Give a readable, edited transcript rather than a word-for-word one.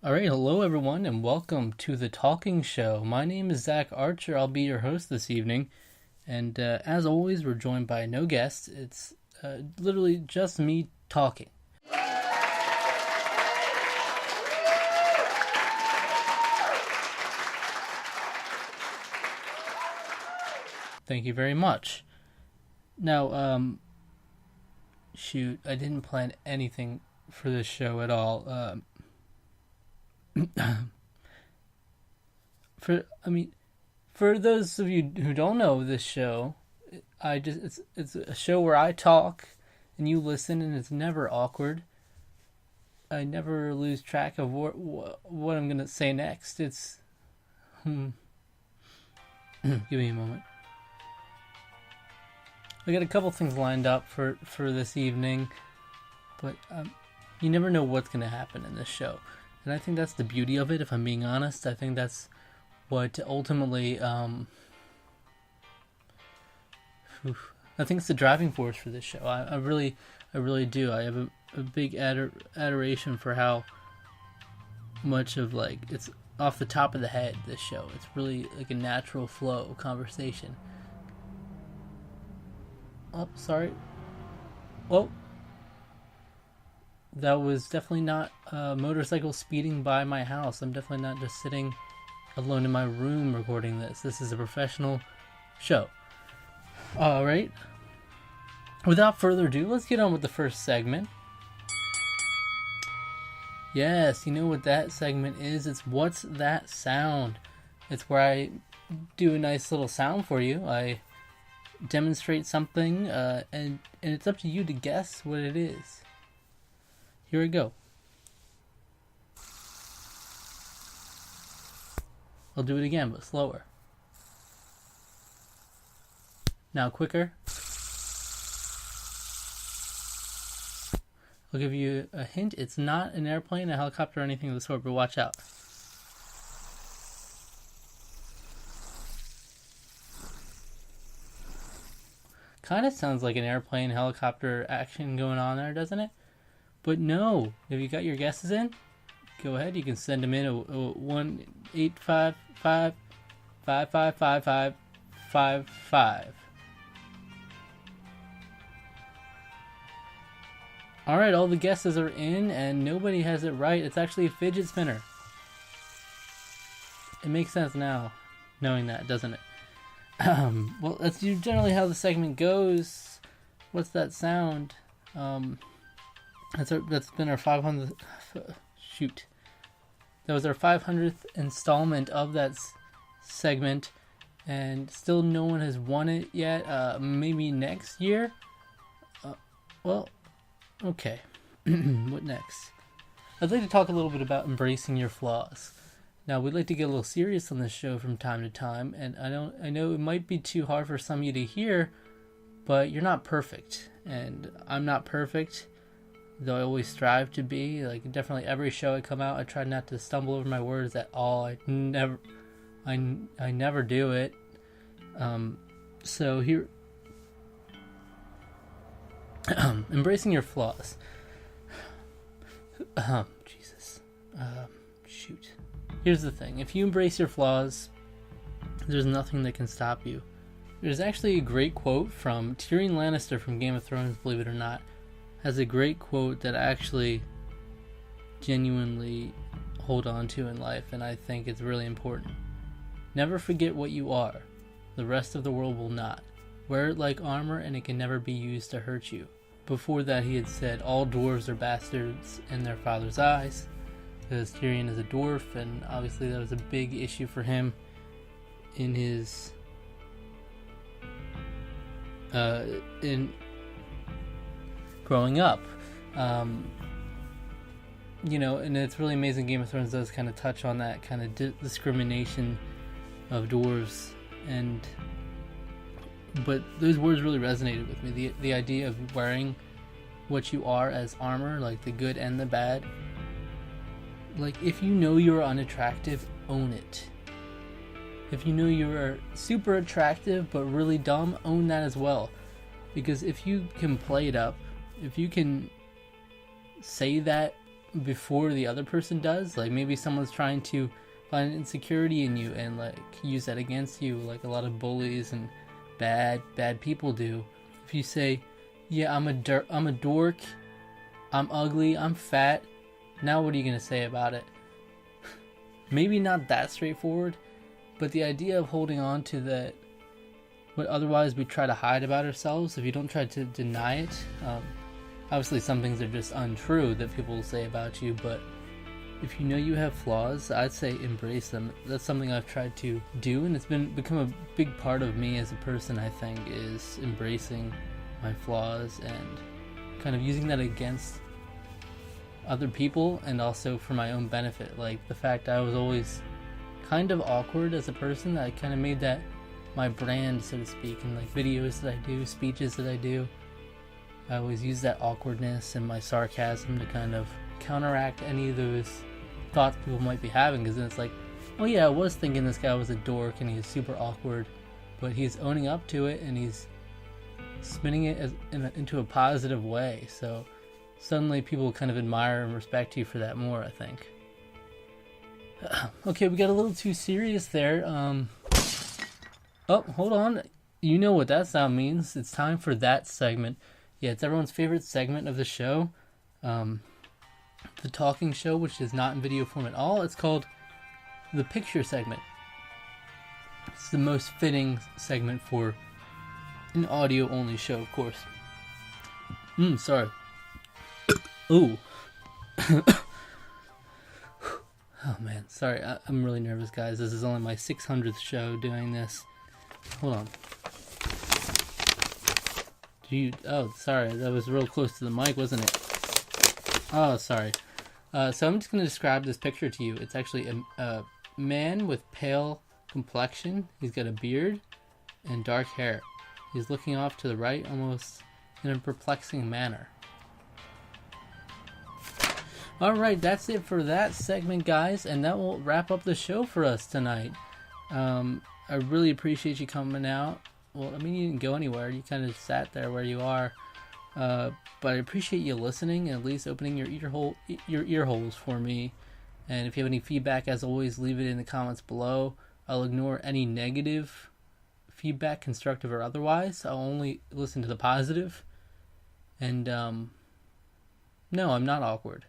All right, hello everyone, and welcome to the Talking Show. My name is Zach Archer. I'll be your host this evening, and as always, we're joined by no guests. It's literally just me talking. Thank you very much. Now, shoot, I didn't plan anything for this show at all. For those of you who don't know this show, it's a show where I talk and you listen, and it's never awkward. I never lose track of what I'm gonna say next. It's give me a moment. I got a couple things lined up for this evening, but you never know what's gonna happen in this show, and I think that's the beauty of it. If I'm being honest, I think that's what ultimately I think it's the driving force for this show. I really do. I have a big adoration for how much of it's off the top of the head. This show, it's really like a natural flow conversation. Oh, sorry. Well, that was definitely not a motorcycle speeding by my house. I'm definitely not just sitting alone in my room recording this. This is a professional show. All right. Without further ado, let's get on with the first segment. Yes, you know what that segment is. It's What's That Sound? It's where I do a nice little sound for you. I demonstrate something, and it's up to you to guess what it is. Here we go. I'll do it again, but slower. Now quicker. I'll give you a hint. It's not an airplane, a helicopter, or anything of the sort, but watch out. Kind of sounds like an airplane, helicopter action going on there, doesn't it? But no. Have you got your guesses in? Go ahead. You can send them in at 1-855-555-5555. Alright, all the guesses are in, and nobody has it right. It's actually a fidget spinner. It makes sense now, knowing that, doesn't it? Well, that's generally how the segment goes. What's that sound? That's been our 500th. Shoot, that was our 500th installment of that segment, and still no one has won it yet. Maybe next year. Well, okay. What next? I'd like to talk a little bit about embracing your flaws. Now, we'd like to get a little serious on this show from time to time, and I know it might be too hard for some of you to hear, but you're not perfect, and I'm not perfect, though I always strive to be. Like, definitely every show I come out, I try not to stumble over my words at all. I never do it. So here, embracing your flaws. Jesus. Shoot. Here's the thing. If you embrace your flaws, there's nothing that can stop you. There's actually a great quote from Tyrion Lannister from Game of Thrones, believe it or not. Has a great quote that I actually genuinely hold on to in life, and I think it's really important. Never forget what you are. The rest of the world will not. Wear it like armor, and it can never be used to hurt you. Before that, he had said, all dwarves are bastards in their father's eyes, because Tyrion is a dwarf, and obviously that was a big issue for him in his in growing up. And it's really amazing. Game of Thrones does kind of touch on that kind of discrimination of dwarves, but those words really resonated with me. The idea of wearing what you are as armor, like the good and the bad. Like, if you know you're unattractive, own it. If you know you're super attractive but really dumb, own that as well. Because if you can play it up, if you can say that before the other person does. Like maybe someone's trying to find insecurity in you and like use that against you, like a lot of bullies and bad people do. If you say, yeah, I'm a dork, I'm ugly, I'm fat, now what are you gonna say about it? Maybe not that straightforward, but the idea of holding on to that, what otherwise we try to hide about ourselves, if you don't try to deny it, obviously some things are just untrue that people will say about you, but if you know you have flaws, I'd say embrace them. That's something I've tried to do, and it's become a big part of me as a person, I think, is embracing my flaws and kind of using that against other people and also for my own benefit. Like the fact I was always kind of awkward as a person, I kind of made that my brand, so to speak, in like videos that I do, speeches that I do. I always use that awkwardness and my sarcasm to kind of counteract any of those thoughts people might be having, because then it's like, oh yeah, I was thinking this guy was a dork and he was super awkward, but he's owning up to it and he's spinning it into a positive way, so suddenly people kind of admire and respect you for that more, I think. Okay, we got a little too serious there. Oh, hold on, you know what that sound means. It's time for that segment. Yeah, it's everyone's favorite segment of the show. The talking show, which is not in video form at all. It's called the picture segment. It's the most fitting segment for an audio only show, of course. Sorry. Ooh. Oh man, sorry. I'm really nervous, guys. This is only my 600th show doing this. Hold on. Oh, sorry. That was real close to the mic, wasn't it? Oh, sorry. So I'm just going to describe this picture to you. It's actually a man with pale complexion. He's got a beard and dark hair. He's looking off to the right almost in a perplexing manner. Alright, that's it for that segment, guys, and that will wrap up the show for us tonight. I really appreciate you coming out. Well, I mean, you didn't go anywhere. You kind of sat there where you are. But I appreciate you listening and at least opening your ear holes for me. And if you have any feedback, as always, leave it in the comments below. I'll ignore any negative feedback, constructive or otherwise. I'll only listen to the positive. And no, I'm not awkward.